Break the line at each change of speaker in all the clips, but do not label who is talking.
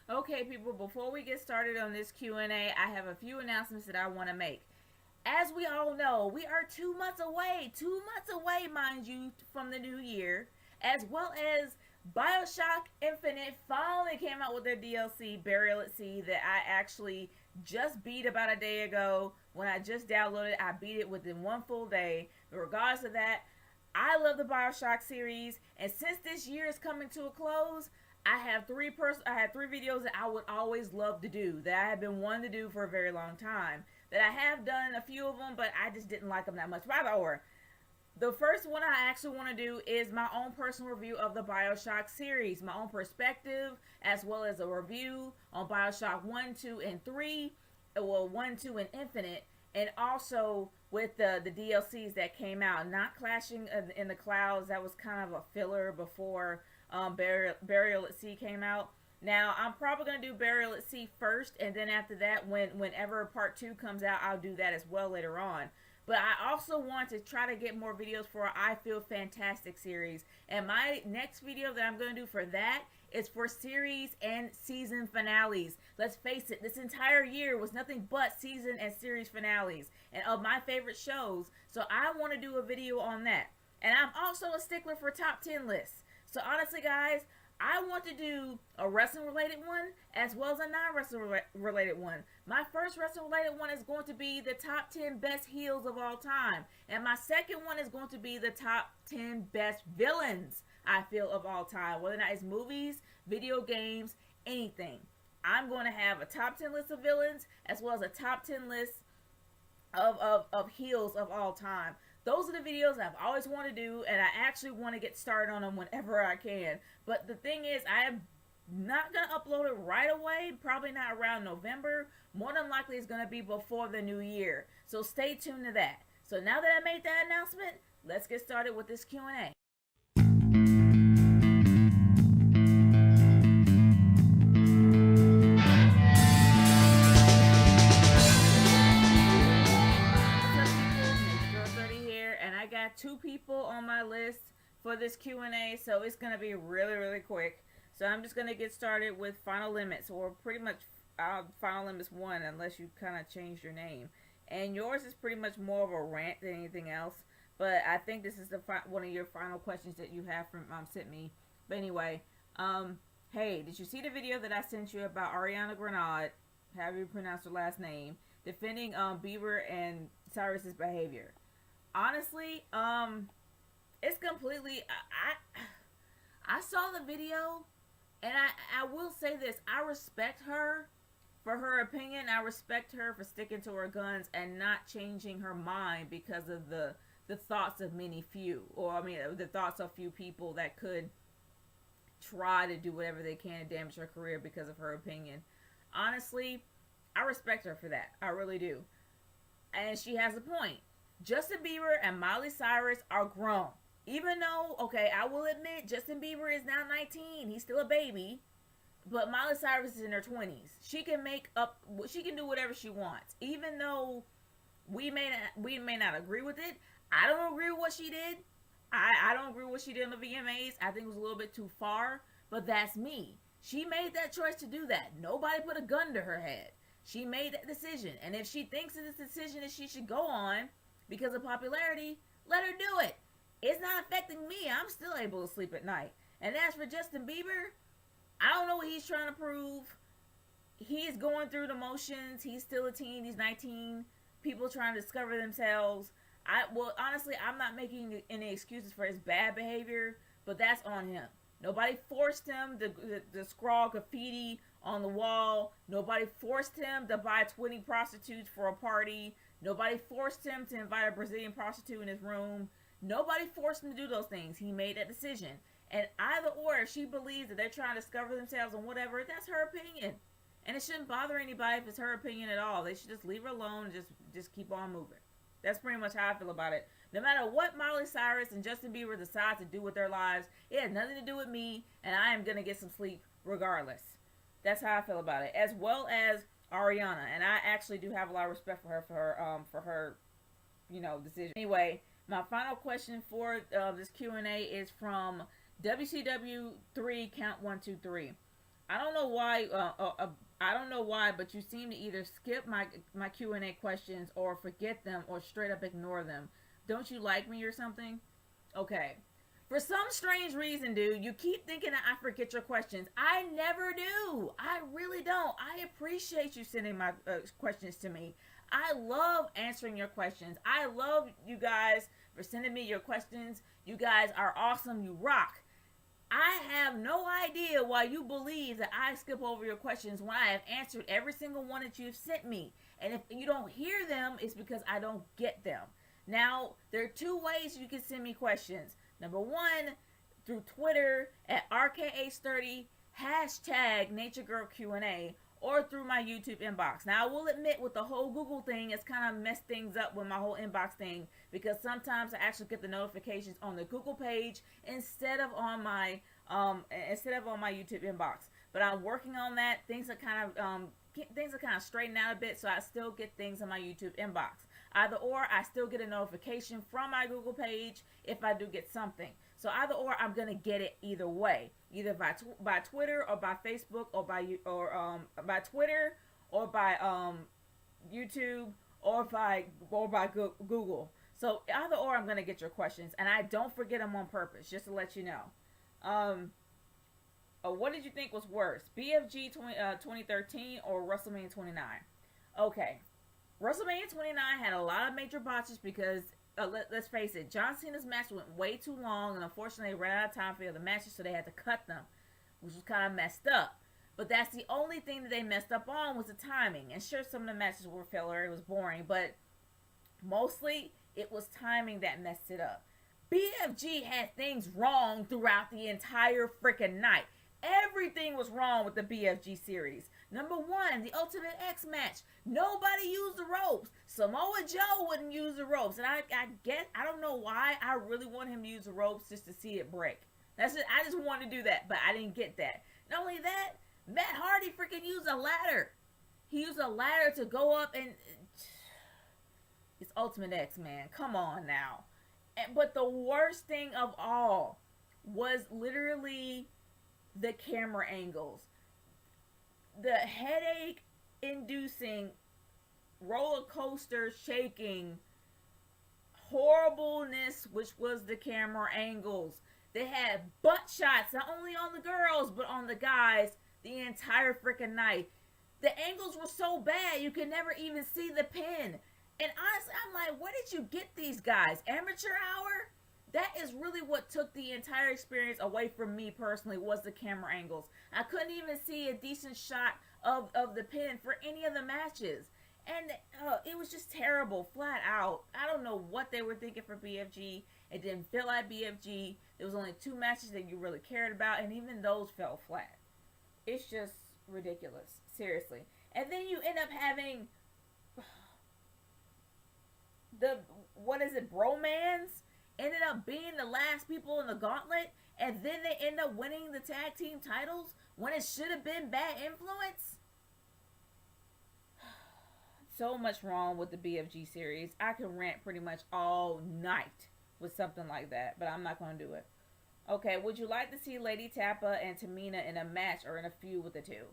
Okay, people, before we get started on this Q&A, I have a few announcements that I want to make. As we all know, we are 2 months away, 2 months away, mind you, from the new year, as well as Bioshock Infinite finally came out with their DLC, Burial at Sea, that I actually just beat about a day ago. When I just downloaded it, I beat it within one full day. But regardless of that, I love the Bioshock series, and since this year is coming to a close, I have three videos that I would always love to do that I have been wanting to do for a very long time. That I have done a few of them, but I just didn't like them that much. By the way, the first one I actually want to do is my own personal review of the Bioshock series, my own perspective, as well as a review on Bioshock 1, 2, and 3. Well, 1, 2, and Infinite, and also with the DLCs that came out. Not Clashing in the Clouds, that was kind of a filler before Burial at Sea came out. Now I'm probably gonna do Burial at Sea first, and then after that, whenever part two comes out, I'll do that as well later on. But I also want to try to get more videos for our I Feel Fantastic series, and my next video that I'm gonna do for that is for series and season finales. Let's face it, this entire year was nothing but season and series finales, and of my favorite shows. So I want to do a video on that, and I'm also a stickler for top 10 lists. So honestly, guys, I want to do a wrestling related one as well as a non wrestling related one. My first wrestling related one is going to be the top 10 best heels of all time. And my second one is going to be the top 10 best villains I feel of all time. Whether or not it's movies, video games, anything. I'm going to have a top 10 list of villains as well as a top 10 list of heels of all time. Those are the videos I've always wanted to do, and I actually want to get started on them whenever I can. But the thing is, I am not going to upload it right away, probably not around November. More than likely, it's going to be before the new year. So stay tuned to that. So now that I made that announcement, let's get started with this Q&A. Two people on my list for this Q&A, so it's going to be really quick. So I'm just going to get started with Final Limits, or pretty much Final Limits 1, unless you kind of changed your name. And yours is pretty much more of a rant than anything else, but I think this is one of your final questions that you have from sent me. But anyway, hey, did you see the video that I sent you about Ariana Grande, however you pronounce her last name, defending Bieber and Cyrus's behavior? Honestly, it's completely. I saw the video, and I will say this: I respect her for her opinion. I respect her for sticking to her guns and not changing her mind because of the thoughts of many few, or I mean, the thoughts of few people that could try to do whatever they can to damage her career because of her opinion. Honestly, I respect her for that. I really do, and she has a point. Justin Bieber and Miley Cyrus are grown. Even though, okay, I will admit Justin Bieber is now 19. He's still a baby. But Miley Cyrus is in her 20s. She can she can do whatever she wants. Even though we may not agree with it. I don't agree with what she did. I don't agree with what she did in the VMAs. I think it was a little bit too far. But that's me. She made that choice to do that. Nobody put a gun to her head. She made that decision. And if she thinks it's a decision that she should go on, because of popularity, let her do it. It's not affecting me. I'm still able to sleep at night. And as for Justin Bieber, I don't know what he's trying to prove. He's going through the motions. He's still a teen. He's 19. People trying to discover themselves. Honestly, I'm not making any excuses for his bad behavior, but that's on him. Nobody forced him to scrawl graffiti on the wall. Nobody forced him to buy 20 prostitutes for a party. Nobody forced him to invite a Brazilian prostitute in his room. Nobody forced him to do those things. He made that decision. And either or, if she believes that they're trying to discover themselves and whatever, that's her opinion. And it shouldn't bother anybody if it's her opinion at all. They should just leave her alone and just keep on moving. That's pretty much how I feel about it. No matter what Miley Cyrus and Justin Bieber decide to do with their lives, it has nothing to do with me, and I am going to get some sleep regardless. That's how I feel about it. As well as Ariana, and I actually do have a lot of respect for her decision. Anyway, my final question for this Q&A is from WCW3 Count 1 2 3. I don't know why. I don't know why, but you seem to either skip my Q&A questions or forget them or straight up ignore them. Don't you like me or something? Okay. For some strange reason, dude, you keep thinking that I forget your questions. I never do. I really don't. I appreciate you sending my questions to me. I love answering your questions. I love you guys for sending me your questions. You guys are awesome. You rock. I have no idea why you believe that I skip over your questions when I have answered every single one that you've sent me. And if you don't hear them, it's because I don't get them. Now, there are two ways you can send me questions. Number one, through Twitter at RKH30, hashtag NatureGirlQ&A, or through my YouTube inbox. Now, I will admit with the whole Google thing, it's kind of messed things up with my whole inbox thing because sometimes I actually get the notifications on the Google page instead of on my YouTube inbox. But I'm working on that. Things are kind of straightened out a bit, so I still get things in my YouTube inbox. Either or, I still get a notification from my Google page if I do get something. So either or, I'm gonna get it either way, either by Twitter or by Facebook or by Twitter or by YouTube or by Google. So either or, I'm gonna get your questions, and I don't forget them on purpose, just to let you know. What did you think was worse, BFG 2013 or WrestleMania 29? Okay, WrestleMania 29 had a lot of major botches because let's face it, John Cena's match went way too long, and unfortunately, they ran out of time for the other matches, so they had to cut them, which was kind of messed up. But that's the only thing that they messed up on was the timing. And sure, some of the matches were filler, it was boring, but mostly it was timing that messed it up. BFG had things wrong throughout the entire freaking night. Everything was wrong with the BFG series. Number one, the Ultimate X match. Nobody used the ropes. Samoa Joe wouldn't use the ropes. And I don't know why. I really want him to use the ropes just to see it break. That's it. I just wanted to do that, but I didn't get that. Not only that, Matt Hardy freaking used a ladder. He used a ladder to go up and... It's Ultimate X, man. Come on now. But the worst thing of all was literally the camera angles. The headache inducing, roller coaster shaking horribleness, which was the camera angles. They had butt shots, not only on the girls, but on the guys the entire freaking night. The angles were so bad, you could never even see the pin. And honestly, I'm like, where did you get these guys? Amateur hour? That is really what took the entire experience away from me personally, was the camera angles. I couldn't even see a decent shot of the pin for any of the matches. And it was just terrible, flat out. I don't know what they were thinking for BFG. It didn't feel like BFG. There was only 2 matches that you really cared about, and even those fell flat. It's just ridiculous, seriously. And then you end up having Bromans ended up being the last people in the gauntlet, and then they end up winning the tag team titles when it should have been Bad Influence. So much wrong with the BFG series. I can rant pretty much all night with something like that, but I'm not going to do it. Okay, would you like to see Lady Tappa and Tamina in a match or in a feud with the two?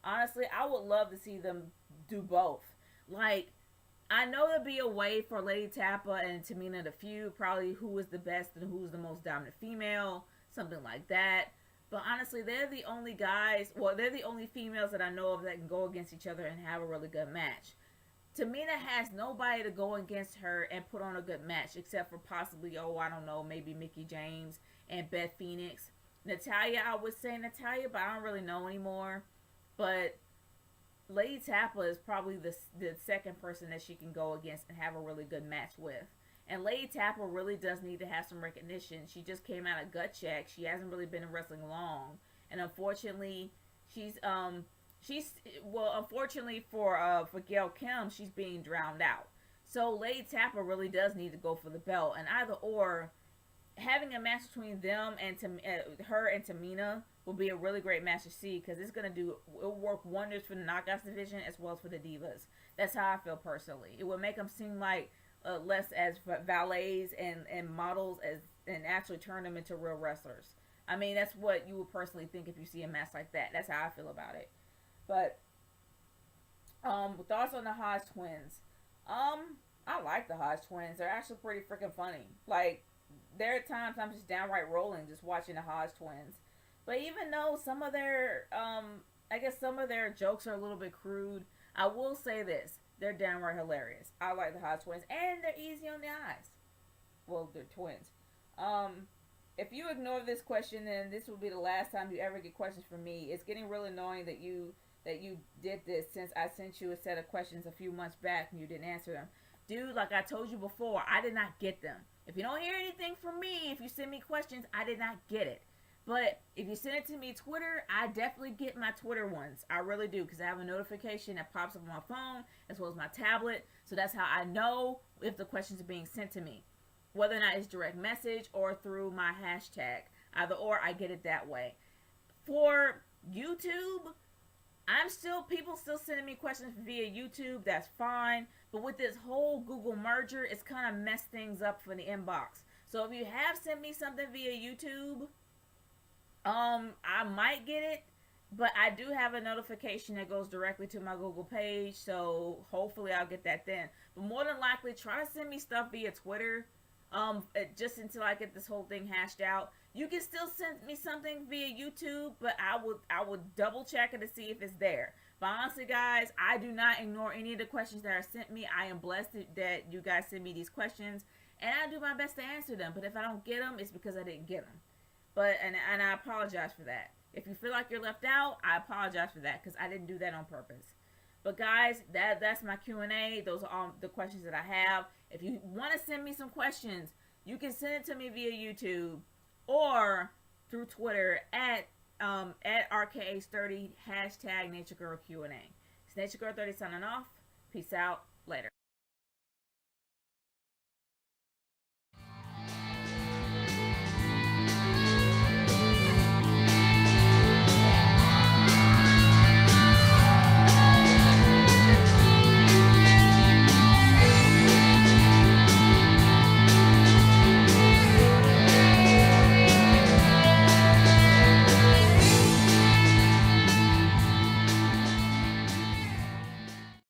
Honestly, I would love to see them do both. Like, I know there'll be a way for Lady Tappa and Tamina to feud, probably who is the best and who's the most dominant female, something like that. But honestly, they're the only they're the only females that I know of that can go against each other and have a really good match. Tamina has nobody to go against her and put on a good match, except for possibly, I don't know, maybe Mickie James and Beth Phoenix. Natalya, I would say Natalya, but I don't really know anymore. But Lady Tappa is probably the second person that she can go against and have a really good match with. And Lady Tappa really does need to have some recognition. She just came out of Gut Check. She hasn't really been in wrestling long. And unfortunately, unfortunately for Gail Kim, she's being drowned out. So Lady Tappa really does need to go for the belt. And either or, having a match between them and her and Tamina will be a really great match to see, because it'll work wonders for the Knockouts division as well as for the Divas. That's how I feel personally. It would make them seem like less as valets and models and actually turn them into real wrestlers. I mean, that's what you would personally think if you see a mess like that. That's how I feel about it. But thoughts on the Hodge twins? I like the Hodge twins. They're actually pretty freaking funny. Like, there are times I'm just downright rolling just watching the Hodge twins. But even though some of their, I guess some of their jokes are a little bit crude, I will say this: they're downright hilarious. I like the Hodge twins, and they're easy on the eyes. Well, they're twins. Um, if you ignore this question, then this will be the last time you ever get questions from me. It's getting real annoying that you did this since I sent you a set of questions a few months back and you didn't answer them. Dude, like I told you before, I did not get them. If you don't hear anything from me, if you send me questions, I did not get it. But if you send it to me Twitter, I definitely get my Twitter ones. I really do, because I have a notification that pops up on my phone as well as my tablet. So that's how I know if the questions are being sent to me, whether or not it's direct message or through my hashtag. Either or, I get it that way. For YouTube, people still sending me questions via YouTube. That's fine. But with this whole Google merger, it's kind of messed things up for the inbox. So if you have sent me something via YouTube, I might get it, but I do have a notification that goes directly to my Google page, so hopefully I'll get that then. But more than likely, try to send me stuff via Twitter, just until I get this whole thing hashed out. You can still send me something via YouTube, but I would double check it to see if it's there. But honestly, guys, I do not ignore any of the questions that are sent me. I am blessed that you guys send me these questions, and I do my best to answer them. But if I don't get them, it's because I didn't get them. But and I apologize for that. If you feel like you're left out, I apologize for that because I didn't do that on purpose. But guys, that's my Q&A. Those are all the questions that I have. If you want to send me some questions, you can send it to me via YouTube or through Twitter at RKH30 hashtag Nature Girl Q&A. It's Nature Girl 30 signing off. Peace out. Later.